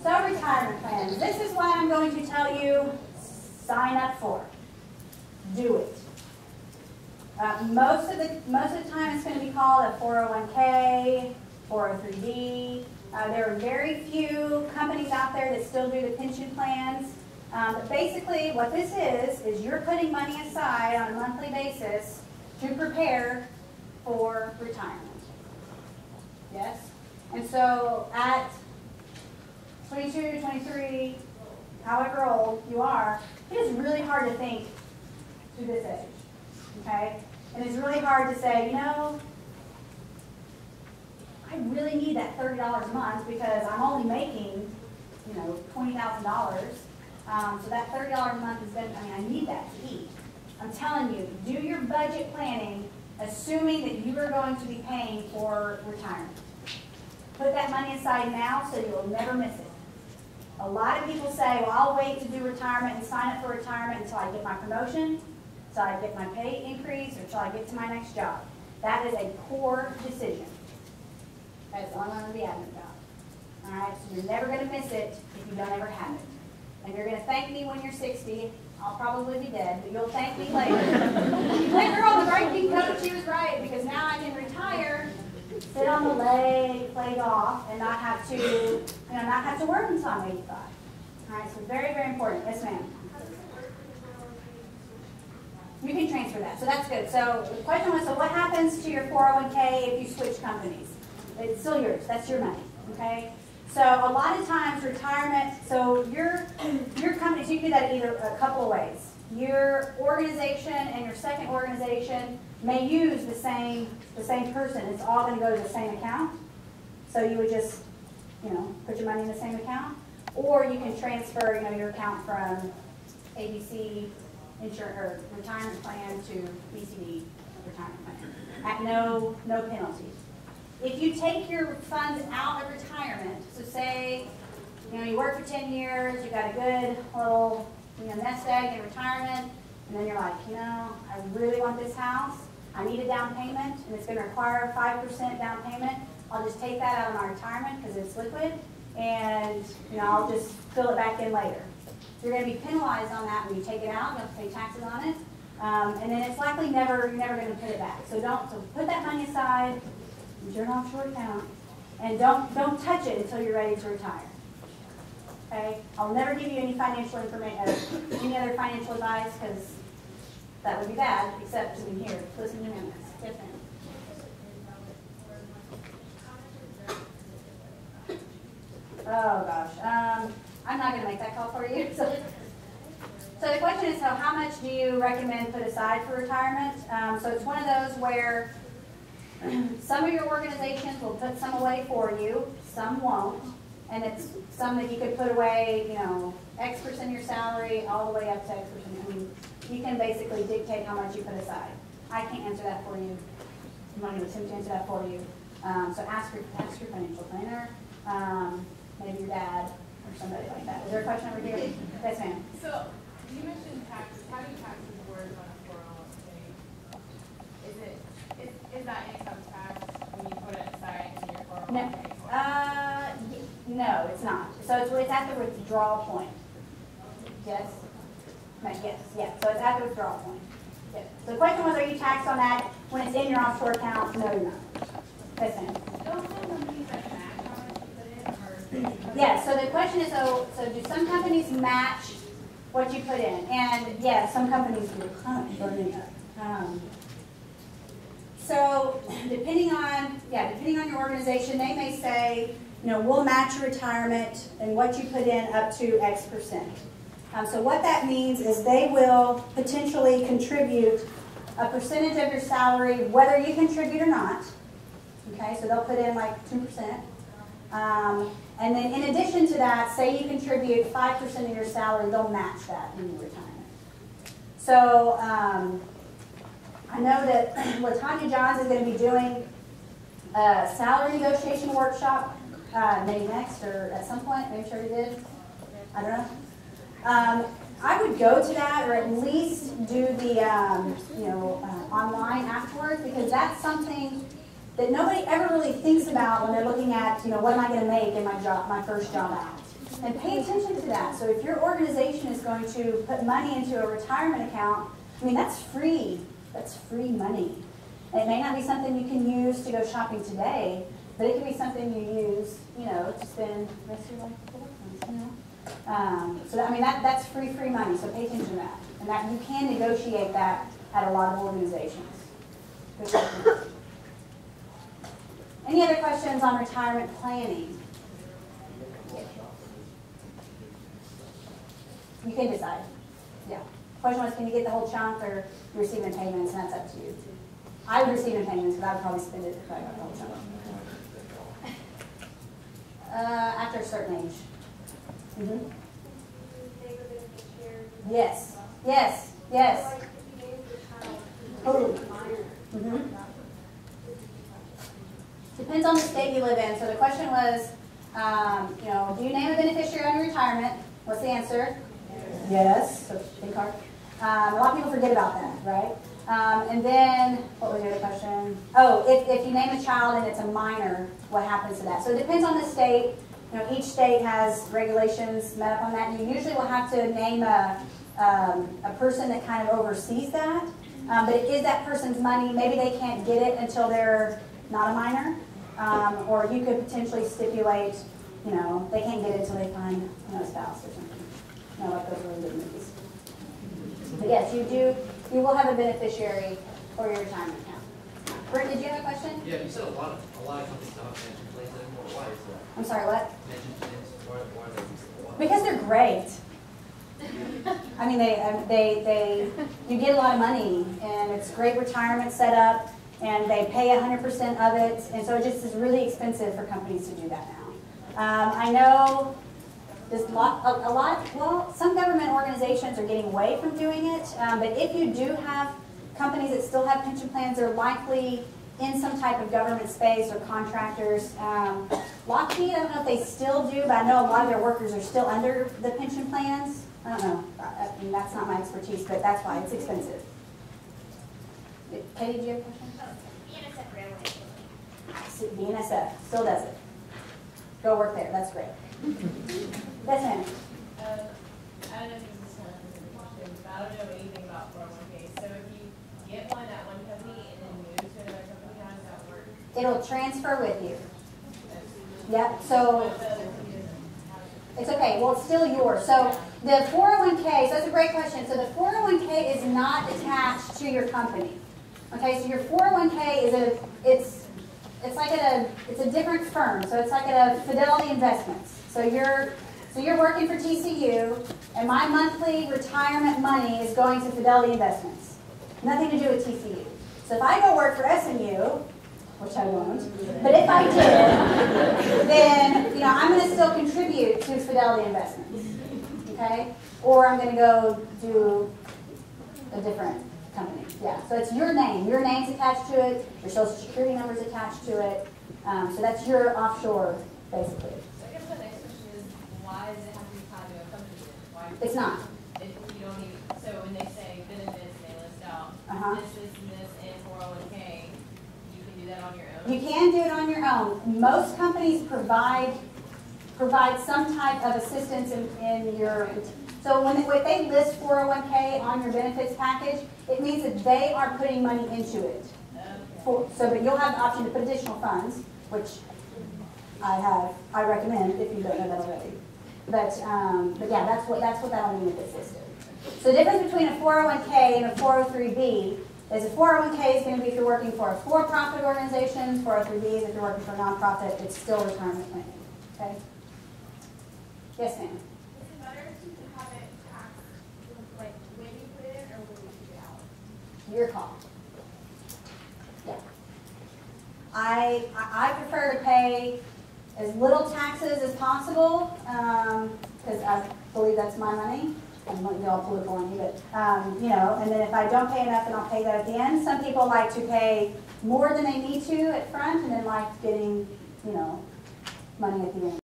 So retirement plans. This is what I'm going to tell you, sign up for. Do it. Most of the time it's going to be called a 401k, 403b. There are very few companies out there that still do the pension plans. But basically what this is you're putting money aside on a monthly basis to prepare for retirement. Yes? And so at 22, 23, however old you are, it is really hard to think to this age. Okay? And it's really hard to say, you know, I really need that $30 a month because I'm only making, you know, $20,000. So that $30 a month is going to, I need that to eat. I'm telling you, do your budget planning assuming that you are going to be paying for retirement. Put that money aside now so you'll never miss it. A lot of people say, well, I'll wait to do retirement and sign up for retirement until I get my promotion, until I get my pay increase, or until I get to my next job. That is a poor decision. That's on the admin job. All right, so you're never going to miss it if you don't ever have it. And you're going to thank me when you're 60. I'll probably be dead, but you'll thank me later. Like, girl, the right coach, she was right, because now I can retire, sit on the lake, play golf, and not have to, not have to work until I'm 85. All right, so very, very important. Yes, ma'am. You can transfer that, so that's good. So the question was, so what happens to your 401k if you switch companies? It's still yours. That's your money. Okay. So a lot of times retirement. So your companies, you can do that either a couple of ways. Your organization and your second organization may use the same person. It's all going to go to the same account. So you would just put your money in the same account, or you can transfer your account from ABC insurance or retirement plan to BCD retirement plan at no penalty. If you take your funds out of retirement, so say you work for 10 years, you got a good little nest egg in retirement, and then you're like, I really want this house. I need a down payment, and it's going to require a 5% down payment. I'll just take that out of my retirement because it's liquid, and I'll just fill it back in later. So you're going to be penalized on that when you take it out. You have to pay taxes on it, and then it's likely you're never going to put it back. So put that money aside. Use your offshore account, and don't touch it until you're ready to retire. Okay? I'll never give you any financial information, any other financial advice, because that would be bad, except to be here. Listen to me on this. Yes, ma'am. Oh gosh, I'm not going to make that call for you. So the question is, so how much do you recommend put aside for retirement? So it's one of those where some of your organizations will put some away for you, some won't, and it's some that you could put away, X% of your salary all the way up to X%. I mean, you can basically dictate how much you put aside. I can't answer that for you. I'm not going to attempt to answer that for you. So ask your financial planner, maybe your dad or somebody like that. Is there a question over here? Yes, ma'am. So you mentioned taxes. How do taxes work on a 401k? Is that income tax when you put it aside in your 401k? No, it's not. So it's at the withdrawal point. Yes? Yes, yeah. So it's at the withdrawal point. Yes. So the question was, are you taxed on that when it's in your offshore account? No, you're not. Yes, ma'am. Don't some companies match how much you put in? Or yeah, so the question is, so do some companies match what you put in? And yeah, some companies do. Burning up. So depending on your organization, they may say, we'll match your retirement and what you put in up to X%. So what that means is they will potentially contribute a percentage of your salary, whether you contribute or not. Okay, so they'll put in like 2%. And then in addition to that, say you contribute 5% of your salary, they'll match that in your retirement. So I know that LaTanya Johns is going to be doing a salary negotiation workshop maybe next or at some point. Maybe sure you did. I don't know. I would go to that, or at least do the online afterwards, because that's something that nobody ever really thinks about when they're looking at what am I going to make in my first job out. And pay attention to that. So if your organization is going to put money into a retirement account, I mean, that's free. That's free money. And it may not be something you can use to go shopping today, but it can be something you use, you know, to spend the rest of your life with loved ones, you know. So that, I mean, that's free money. So pay attention to that, and that you can negotiate that at a lot of organizations. Good question. Any other questions on retirement planning? You can decide. Yeah. Question was, can you get the whole chunk, or you receive in payments, and that's up to you. I would receive in payments because I would probably spend it if I got the whole chunk. After a certain age. Mm-hmm. Yes. Yes. Yes. Totally. Mm-hmm. Depends on the state you live in. So the question was, you know, do you name a beneficiary on your retirement? What's the answer? Yes. So big card. A lot of people forget about that, right? And then, what was the other question? Oh, if you name a child and it's a minor, what happens to that? So it depends on the state. You know, each state has regulations met up on that. You usually will have to name a person that kind of oversees that. But it is that person's money. Maybe they can't get it until they're not a minor. Or you could potentially stipulate, you know, they can't get it until they find, you know, a spouse or something. You know, like those really good movies. But yes, you will have a beneficiary for your retirement account. Brent, did you have a question? Yeah, you said a lot of companies don't have pension plans anymore. Why is that? I'm sorry, what? Pension plans, why are they? Because they're great. I mean, you get a lot of money, and it's great retirement setup, and they pay 100% of it, and so it just is really expensive for companies to do that now. I know there's well, some government organizations are getting away from doing it, but if you do have companies that still have pension plans, they're likely in some type of government space or contractors. Lockheed, I don't know if they still do, but I know a lot of their workers are still under the pension plans. I don't know. I mean, that's not my expertise, but that's why it's expensive. Katie, do you have a question? BNSF Railway. BNSF still does it. Go work there. That's great. Yes, ma'am. I don't know if this is kind of a question, but I don't know anything about 401k. So if you get one at one company and then move to another company, how does that work? It'll transfer with you. Yep. So it's okay. Well, it's still yours. So the 401k. So that's a great question. So the 401k is not attached to your company. Okay. So your 401k is it's a different firm. So it's like at a Fidelity Investments. So you're working for TCU, and my monthly retirement money is going to Fidelity Investments. Nothing to do with TCU. So if I go work for SMU, which I won't, but if I did, then I'm going to still contribute to Fidelity Investments. Okay? Or I'm going to go do a different company. Yeah. So it's your name. Your name's attached to it. Your social security number's attached to it. So that's your offshore, basically. So I guess the next question is, why does it have to be tied to a company? Why? It's not. If you don't even, so when they say benefits, they list out this, and this, and 401k, you can do that on your own? You can do it on your own. Most companies provide some type of assistance in your. So when they list 401k on your benefits package, it means that they are putting money into it. Okay. But you'll have the option to put additional funds, which I recommend if you don't know that already. But yeah, that's what that'll mean if it's listed. So the difference between a 401k and a 403b is a 401k is going to be if you're working for a for-profit organization. 403b is if you're working for a nonprofit. It's still retirement planning. Okay. Yes, ma'am. Is it better to have it taxed, like when you put it in, or when you take it out? Your call. Yeah. I prefer to pay as little taxes as possible because I believe that's my money. I'm not all political on you, but and then if I don't pay enough, then I'll pay that at the end. Some people like to pay more than they need to at front, and then like getting money at the end.